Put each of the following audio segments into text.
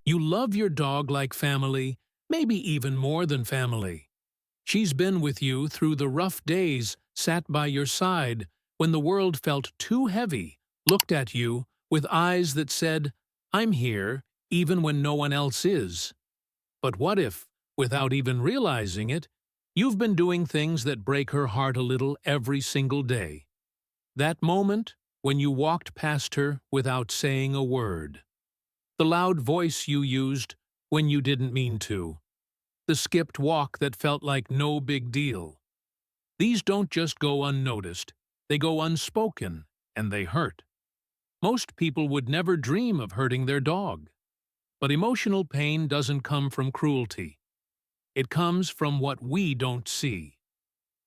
You love your dog like family, maybe even more than family. She's been with you through the rough days, sat by your side when the world felt too heavy, looked at you with eyes that said, "I'm here, even when no one else is." But what if, without even realizing it, you've been doing things that break her heart a little every single day? That moment when you walked past her without saying a word. The loud voice you used when you didn't mean to. The skipped walk that felt like no big deal. These don't just go unnoticed, they go unspoken, and they hurt. Most people would never dream of hurting their dog. But emotional pain doesn't come from cruelty. It comes from what we don't see.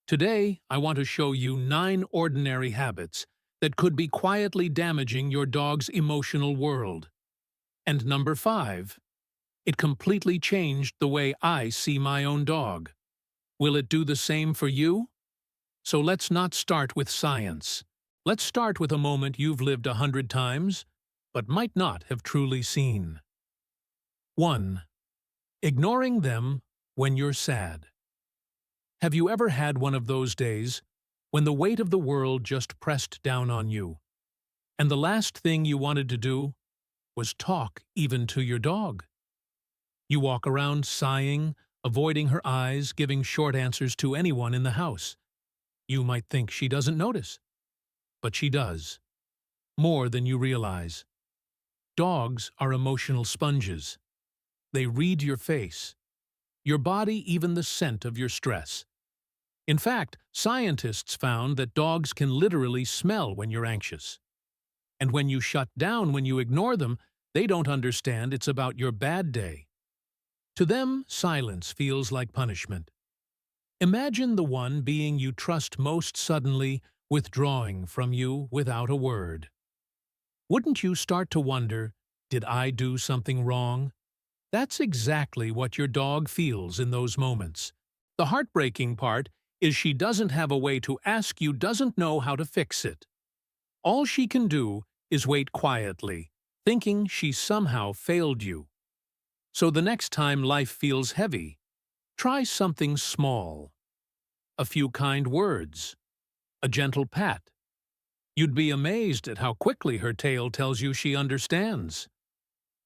Today, I want to show you 9 ordinary habits that could be quietly damaging your dog's emotional world. And number 5, it completely changed the way I see my own dog. Will it do the same for you? So let's not start with science. Let's start with a moment you've lived 100 times, but might not have truly seen. 1. Ignoring them when you're sad. Have you ever had one of those days when the weight of the world just pressed down on you, and the last thing you wanted to do was talk even to your dog? You walk around sighing, avoiding her eyes, giving short answers to anyone in the house. You might think she doesn't notice, but she does. More than you realize. Dogs are emotional sponges. They read your face, your body, even the scent of your stress. In fact, scientists found that dogs can literally smell when you're anxious. And when you shut down, when you ignore them, they don't understand it's about your bad day. To them, silence feels like punishment. Imagine the one being you trust most suddenly withdrawing from you without a word. Wouldn't you start to wonder, did I do something wrong? That's exactly what your dog feels in those moments. The heartbreaking part is she doesn't have a way to ask you, doesn't know how to fix it. All she can do is wait quietly, thinking she somehow failed you. So the next time life feels heavy, try something small. A few kind words. A gentle pat. You'd be amazed at how quickly her tail tells you she understands.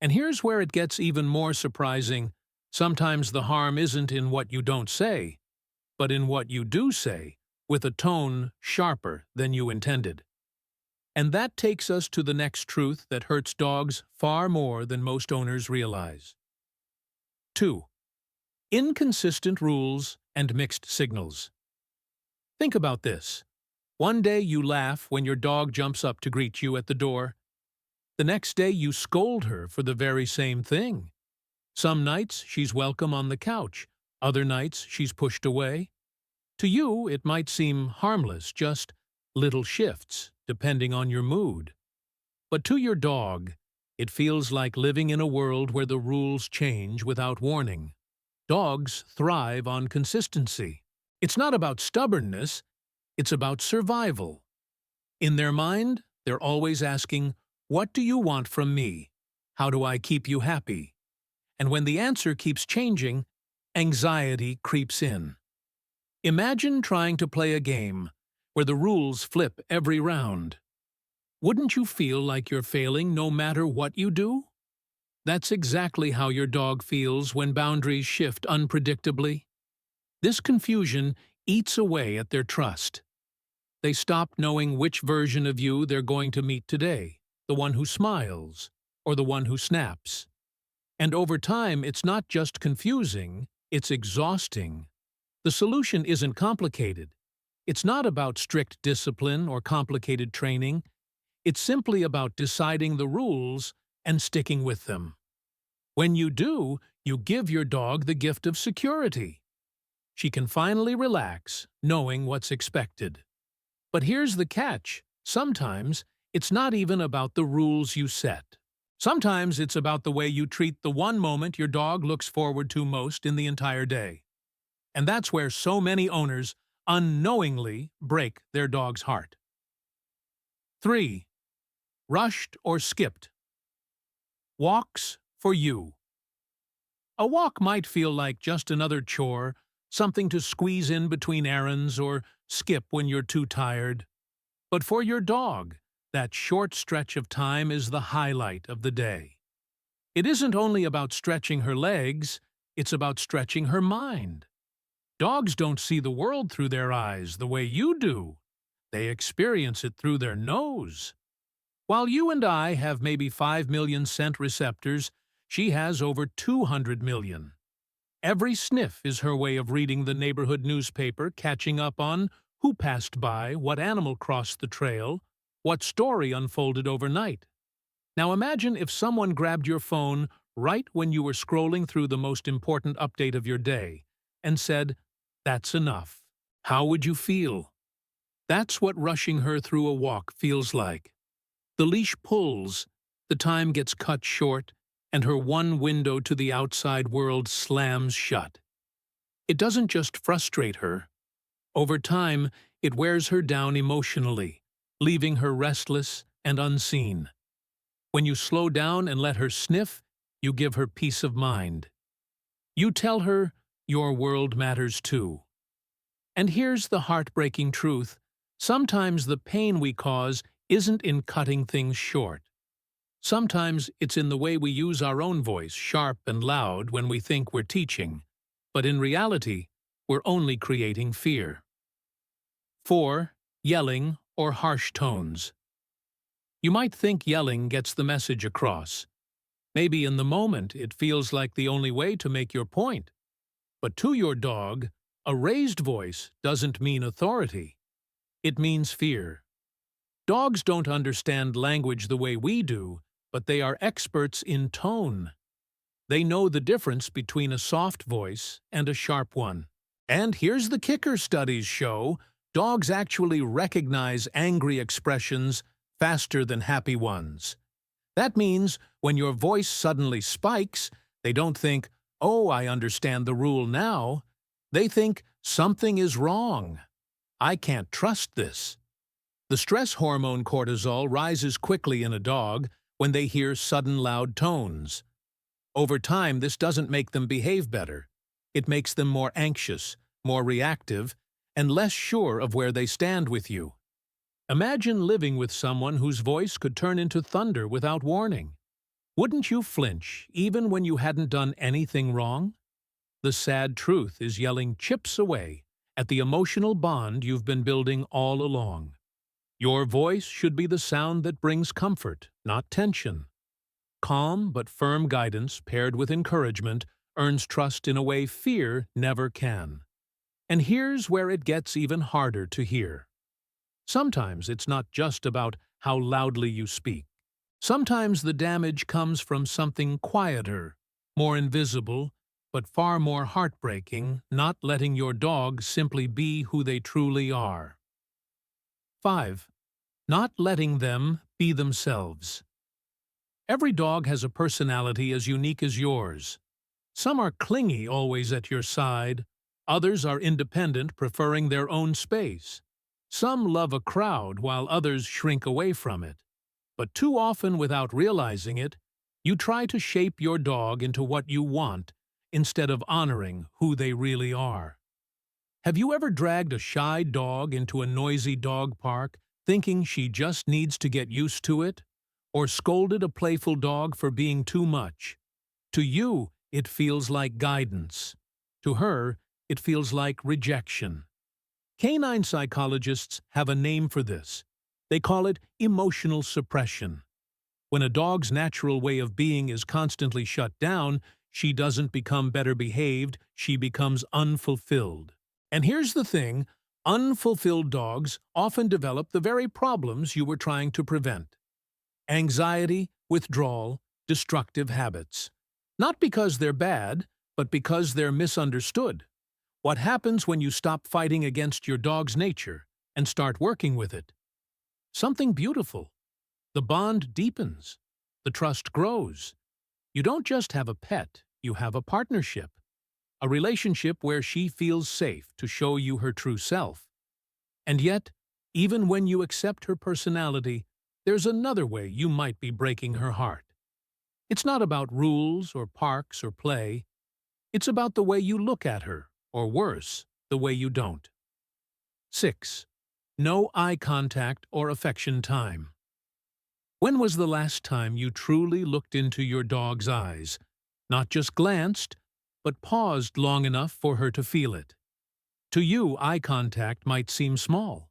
And here's where it gets even more surprising. Sometimes the harm isn't in what you don't say, but in what you do say, with a tone sharper than you intended. And that takes us to the next truth that hurts dogs far more than most owners realize. 2. Inconsistent rules and mixed signals. Think about this. One day you laugh when your dog jumps up to greet you at the door. The next day you scold her for the very same thing. Some nights she's welcome on the couch, other nights she's pushed away. To you it might seem harmless, just little shifts, depending on your mood. But to your dog, it feels like living in a world where the rules change without warning. Dogs thrive on consistency. It's not about stubbornness, it's about survival. In their mind, they're always asking, "What do you want from me? How do I keep you happy?" And when the answer keeps changing, anxiety creeps in. Imagine trying to play a game where the rules flip every round. Wouldn't you feel like you're failing no matter what you do? That's exactly how your dog feels when boundaries shift unpredictably. This confusion eats away at their trust. They stop knowing which version of you they're going to meet today, the one who smiles or the one who snaps. And over time, it's not just confusing, it's exhausting. The solution isn't complicated. It's not about strict discipline or complicated training. It's simply about deciding the rules and sticking with them. When you do, you give your dog the gift of security. She can finally relax, knowing what's expected. But here's the catch. Sometimes, it's not even about the rules you set. Sometimes it's about the way you treat the one moment your dog looks forward to most in the entire day. And that's where so many owners unknowingly break their dog's heart. 3. Rushed or skipped. Walks for you. A walk might feel like just another chore, something to squeeze in between errands or skip when you're too tired. But for your dog, that short stretch of time is the highlight of the day. It isn't only about stretching her legs, it's about stretching her mind. Dogs don't see the world through their eyes the way you do. They experience it through their nose. While you and I have maybe 5 million scent receptors, she has over 200 million. Every sniff is her way of reading the neighborhood newspaper, catching up on who passed by, what animal crossed the trail, what story unfolded overnight. Now imagine if someone grabbed your phone right when you were scrolling through the most important update of your day and said, "That's enough." How would you feel? That's what rushing her through a walk feels like. The leash pulls, the time gets cut short, and her one window to the outside world slams shut. It doesn't just frustrate her. Over time, it wears her down emotionally, leaving her restless and unseen. When you slow down and let her sniff, you give her peace of mind. You tell her your world matters too. And here's the heartbreaking truth. Sometimes the pain we cause isn't in cutting things short. Sometimes it's in the way we use our own voice, sharp and loud, when we think we're teaching. But in reality, we're only creating fear. 4. Yelling or harsh tones. You might think yelling gets the message across. Maybe in the moment it feels like the only way to make your point. But to your dog, a raised voice doesn't mean authority. It means fear. Dogs don't understand language the way we do, but they are experts in tone. They know the difference between a soft voice and a sharp one. And here's the kicker: studies show dogs actually recognize angry expressions faster than happy ones. That means when your voice suddenly spikes, they don't think, "Oh, I understand the rule now." They think, "Something is wrong. I can't trust this." The stress hormone cortisol rises quickly in a dog when they hear sudden loud tones. Over time, this doesn't make them behave better. It makes them more anxious, more reactive, and less sure of where they stand with you. Imagine living with someone whose voice could turn into thunder without warning. Wouldn't you flinch, even when you hadn't done anything wrong? The sad truth is yelling chips away at the emotional bond you've been building all along. Your voice should be the sound that brings comfort, not tension. Calm but firm guidance paired with encouragement earns trust in a way fear never can. And here's where it gets even harder to hear. Sometimes it's not just about how loudly you speak. Sometimes the damage comes from something quieter, more invisible, but far more heartbreaking: not letting your dog simply be who they truly are. 5. Not letting them be themselves. Every dog has a personality as unique as yours. Some are clingy, always at your side. Others are independent, preferring their own space. Some love a crowd while others shrink away from it. But too often, without realizing it, you try to shape your dog into what you want instead of honoring who they really are. Have you ever dragged a shy dog into a noisy dog park, thinking she just needs to get used to it? Or scolded a playful dog for being too much? To you, it feels like guidance. To her, it feels like rejection. Canine psychologists have a name for this. They call it emotional suppression. When a dog's natural way of being is constantly shut down, she doesn't become better behaved, she becomes unfulfilled. And here's the thing: unfulfilled dogs often develop the very problems you were trying to prevent. Anxiety, withdrawal, destructive habits. Not because they're bad, but because they're misunderstood. What happens when you stop fighting against your dog's nature and start working with it? Something beautiful. The bond deepens. The trust grows. You don't just have a pet, you have a partnership. A relationship where she feels safe to show you her true self. And yet, even when you accept her personality, there's another way you might be breaking her heart. It's not about rules or parks or play. It's about the way you look at her, or worse, the way you don't. 6. No eye contact or affection time. When was the last time you truly looked into your dog's eyes? Not just glanced, but paused long enough for her to feel it. To you, eye contact might seem small.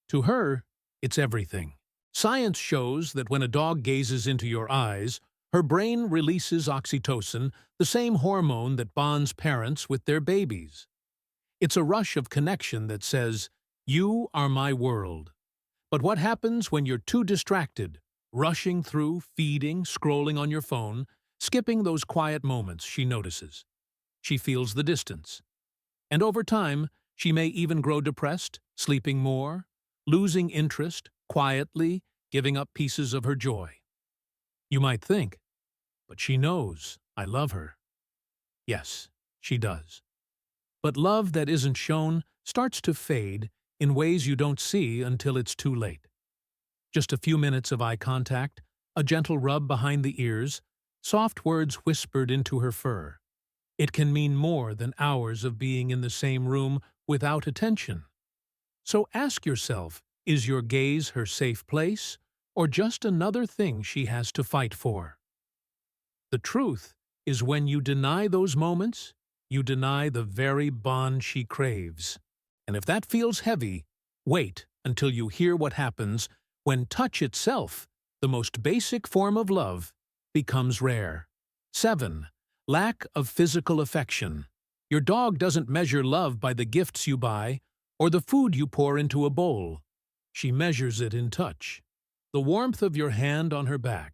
To her, it's everything. Science shows that when a dog gazes into your eyes, her brain releases oxytocin, the same hormone that bonds parents with their babies. It's a rush of connection that says, "You are my world." But what happens when you're too distracted, rushing through, feeding, scrolling on your phone, skipping those quiet moments she notices? She feels the distance. And over time, she may even grow depressed, sleeping more, losing interest, quietly giving up pieces of her joy. You might think, but she knows I love her. Yes, she does. But love that isn't shown starts to fade in ways you don't see until it's too late. Just a few minutes of eye contact, a gentle rub behind the ears, soft words whispered into her fur. It can mean more than hours of being in the same room without attention. So ask yourself, is your gaze her safe place, or just another thing she has to fight for? The truth is when you deny those moments, you deny the very bond she craves. And if that feels heavy, wait until you hear what happens when touch itself, the most basic form of love, becomes rare. 7. Lack of physical affection. Your dog doesn't measure love by the gifts you buy or the food you pour into a bowl. She measures it in touch. The warmth of your hand on her back,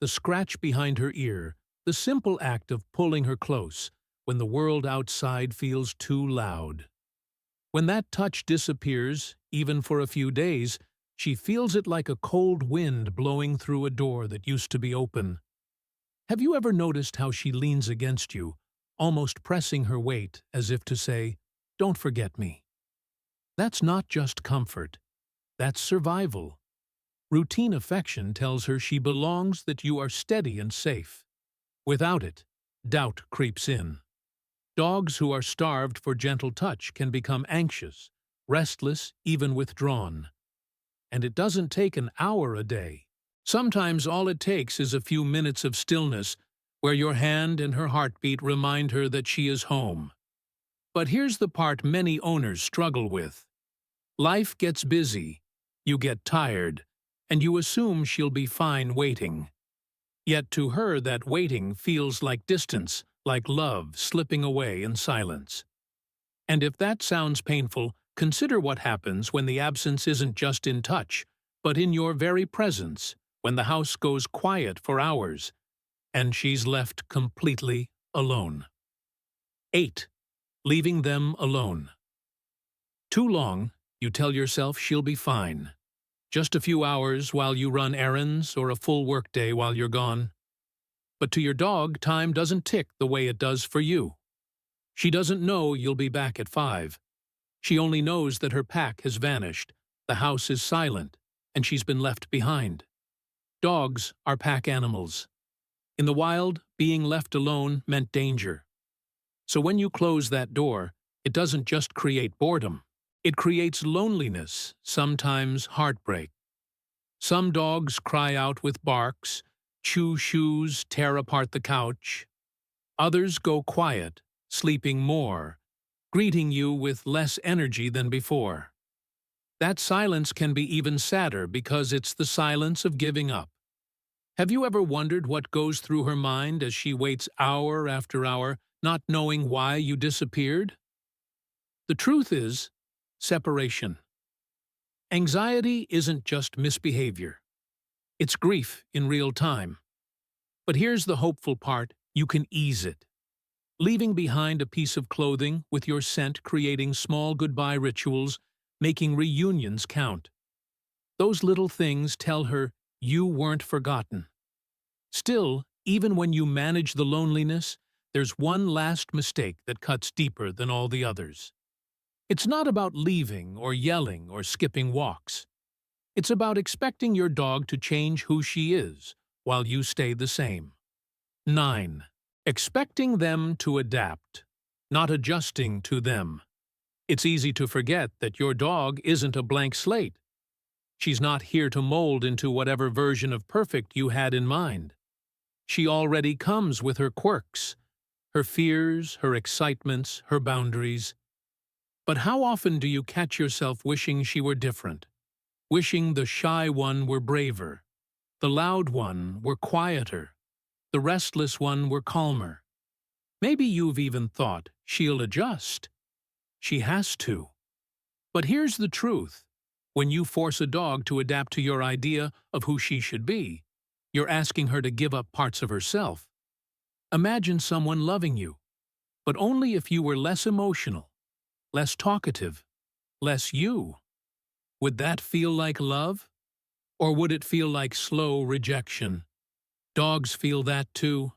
the scratch behind her ear, the simple act of pulling her close when the world outside feels too loud. When that touch disappears, even for a few days, she feels it like a cold wind blowing through a door that used to be open. Have you ever noticed how she leans against you, almost pressing her weight as if to say, "Don't forget me"? That's not just comfort. That's survival. Routine affection tells her she belongs, that you are steady and safe. Without it, doubt creeps in. Dogs who are starved for gentle touch can become anxious, restless, even withdrawn. And it doesn't take an hour a day. Sometimes all it takes is a few minutes of stillness where your hand and her heartbeat remind her that she is home. But here's the part many owners struggle with. Life gets busy, you get tired, and you assume she'll be fine waiting. Yet to her that waiting feels like distance, like love slipping away in silence. And if that sounds painful, consider what happens when the absence isn't just in touch, but in your very presence, when the house goes quiet for hours, and she's left completely alone. 8. Leaving them alone. Too long, you tell yourself she'll be fine. Just a few hours while you run errands or a full workday while you're gone. But to your dog, time doesn't tick the way it does for you. She doesn't know you'll be back at 5. She only knows that her pack has vanished, the house is silent, and she's been left behind. Dogs are pack animals. In the wild, being left alone meant danger. So when you close that door, it doesn't just create boredom. It creates loneliness, sometimes heartbreak. Some dogs cry out with barks, chew shoes, tear apart the couch. Others go quiet, sleeping more, greeting you with less energy than before. That silence can be even sadder because it's the silence of giving up. Have you ever wondered what goes through her mind as she waits hour after hour, not knowing why you disappeared? The truth is, separation. Anxiety isn't just misbehavior. It's grief in real time. But here's the hopeful part, you can ease it. Leaving behind a piece of clothing with your scent, creating small goodbye rituals, making reunions count. Those little things tell her you weren't forgotten. Still, even when you manage the loneliness, there's one last mistake that cuts deeper than all the others. It's not about leaving or yelling or skipping walks. It's about expecting your dog to change who she is while you stay the same. 9. expecting them to adapt, not adjusting to them. It's easy to forget that your dog isn't a blank slate. She's not here to mold into whatever version of perfect you had in mind. She already comes with her quirks, her fears, her excitements, her boundaries. But how often do you catch yourself wishing she were different? Wishing the shy one were braver, the loud one were quieter, the restless one were calmer. Maybe you've even thought, she'll adjust. She has to. But here's the truth. When you force a dog to adapt to your idea of who she should be, you're asking her to give up parts of herself. Imagine someone loving you, but only if you were less emotional, less talkative, less you. Would that feel like love? Or would it feel like slow rejection? Dogs feel that too.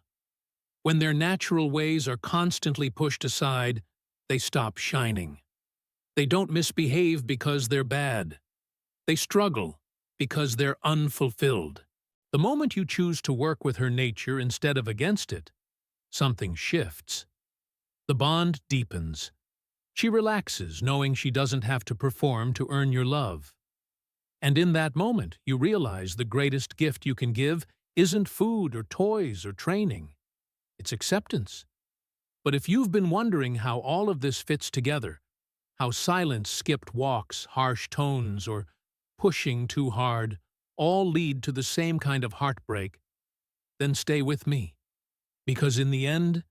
When their natural ways are constantly pushed aside, they stop shining. They don't misbehave because they're bad. They struggle because they're unfulfilled. The moment you choose to work with her nature instead of against it, something shifts. The bond deepens. She relaxes, knowing she doesn't have to perform to earn your love. And in that moment, you realize the greatest gift you can give isn't food or toys or training. It's acceptance. But if you've been wondering how all of this fits together, how silence, skipped walks, harsh tones, or pushing too hard all lead to the same kind of heartbreak, then stay with me. Because in the end,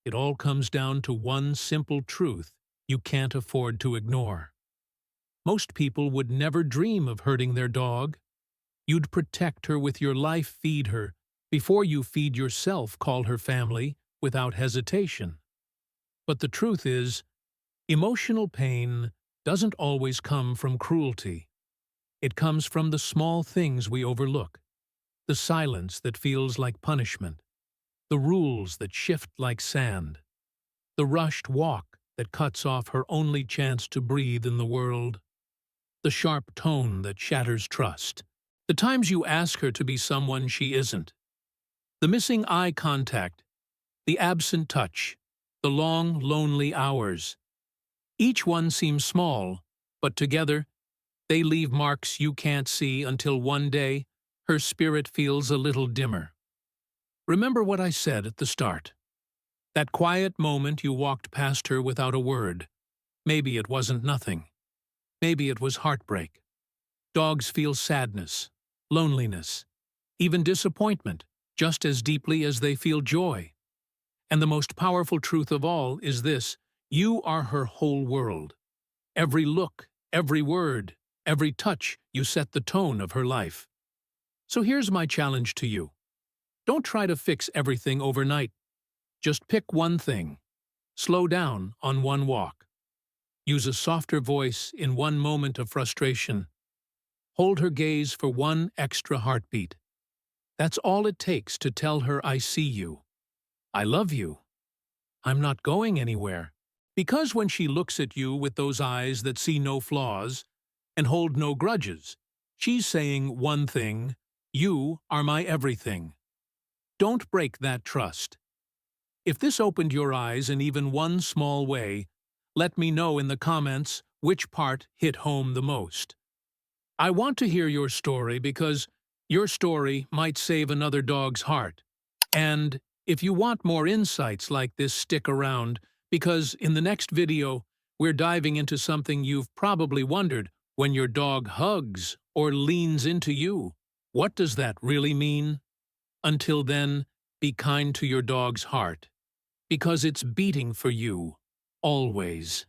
it all comes down to one simple truth you can't afford to ignore. Most people would never dream of hurting their dog. You'd protect her with your life, feed her, before you feed yourself, call her family, without hesitation. But the truth is, emotional pain doesn't always come from cruelty. It comes from the small things we overlook, the silence that feels like punishment, the rules that shift like sand, the rushed walk that cuts off her only chance to breathe in the world, the sharp tone that shatters trust, the times you ask her to be someone she isn't, the missing eye contact, the absent touch, the long, lonely hours. Each one seems small, but together, they leave marks you can't see until one day her spirit feels a little dimmer. Remember what I said at the start. That quiet moment you walked past her without a word. Maybe it wasn't nothing. Maybe it was heartbreak. Dogs feel sadness, loneliness, even disappointment, just as deeply as they feel joy. And the most powerful truth of all is this: you are her whole world. Every look, every word, every touch, you set the tone of her life. So here's my challenge to you. Don't try to fix everything overnight. Just pick one thing. Slow down on one walk. Use a softer voice in one moment of frustration. Hold her gaze for one extra heartbeat. That's all it takes to tell her, I see you. I love you. I'm not going anywhere. Because when she looks at you with those eyes that see no flaws and hold no grudges, she's saying one thing: you are my everything. Don't break that trust. If this opened your eyes in even one small way, let me know in the comments which part hit home the most. I want to hear your story because your story might save another dog's heart. And if you want more insights like this, stick around, because in the next video, we're diving into something you've probably wondered: when your dog hugs or leans into you, what does that really mean? Until then, be kind to your dog's heart, because it's beating for you, always.